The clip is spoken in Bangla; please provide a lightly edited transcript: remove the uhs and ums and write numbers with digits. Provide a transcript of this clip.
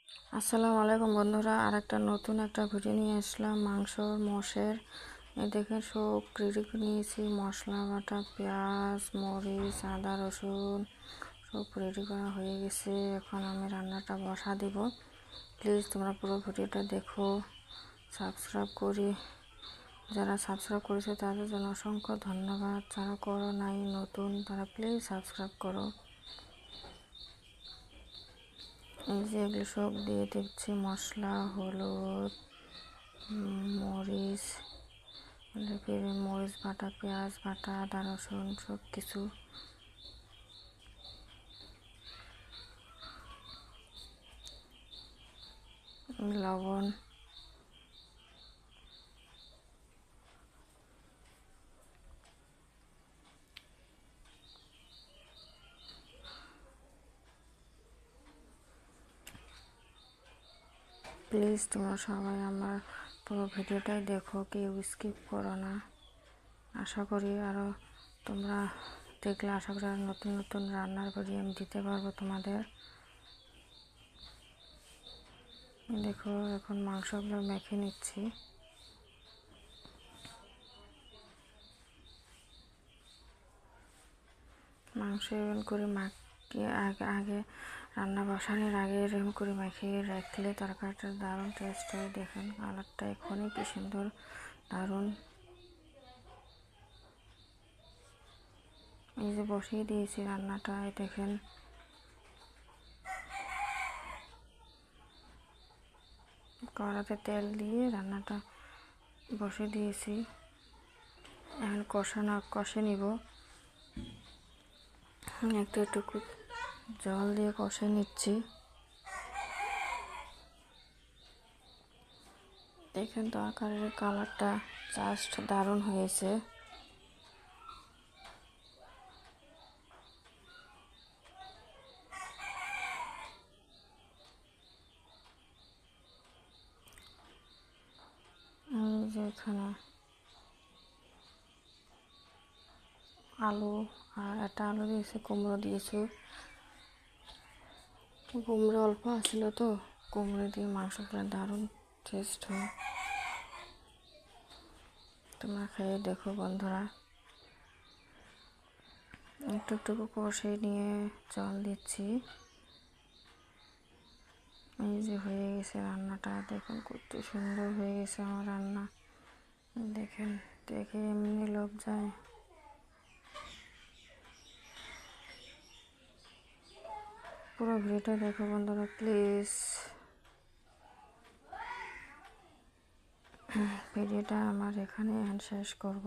আসসালামু আলাইকুম বন্ধুরা, আরেকটা নতুন একটা ভিডিও নিয়ে আসলাম মোষের। এই দেখেন সব রেডি করে নিয়েছি, মশলা বাটা, পেঁয়াজ, মরিচ, আদা, রসুন সব রেডি করা হয়ে গেছে। এখন আমি রান্নাটা বসা দিব। প্লিজ তোমরা পুরো ভিডিওটা দেখো। সাবস্ক্রাইব করি, যারা সাবস্ক্রাইব করেছে তাদের জন্য অসংখ্য ধন্যবাদ। যারা করো নাই নতুন, তারা প্লিজ সাবস্ক্রাইব করো। এই যে এগুলো সব দিয়ে দিচ্ছি, মশলা, হলুদ, মরিচ, মরিচ বাটা, পেঁয়াজ বাটা, আদা রসুন সব কিছু। লবণ, প্লিজ তোমরা সবাই আমার পুরো ভিডিওটাই দেখো, কেউ স্কিপ করো না। আশা করি আরও তোমরা দেখলে আশা করি আর নতুন নতুন রান্নার ভিডিও আমি দিতে পারবো তোমাদের। দেখো এখন মাংসগুলো মেখে নিচ্ছি। মাংস এরকম করে মাখিয়ে আগে রান্না বসানোর আগে এরকম করে মাখিয়ে রাখলে তরকারিটা দারুণ টেস্ট হয়। দেখেন কালারটা এখনই কি সুন্দর, দারুণ। এই যে বসিয়ে দিয়েছি রান্নাটা, দেখেন কড়াতে তেল দিয়ে রান্নাটা বসিয়ে দিয়েছি। এখন কষে নিব। একটু জল দিয়ে কষে নিচ্ছি। দেখেন তরকারির কালারটা জাস্ট দারুণ হয়েছে। যে এখানে আলু আর একটা আলু দিয়েছি, কুমড়ো দিয়েছি। কুমড়ো অল্প আসছিল তো, কুমড়ো দিয়ে মাংসগুলো দারুণ টেস্ট হয়। তোমরা খেয়ে দেখো বন্ধুরা। একটু কষে নিয়ে জল দিচ্ছি। এই যে হয়ে গেছে রান্নাটা, দেখুন কত সুন্দর হয়ে গেছে আমার রান্না। দেখেন, দেখে এমনি লোভ যায়। পুরো ভিডিওটা দেখো বন্ধুরা প্লিজ। ভিডিওটা আমার এখানে শেষ করব।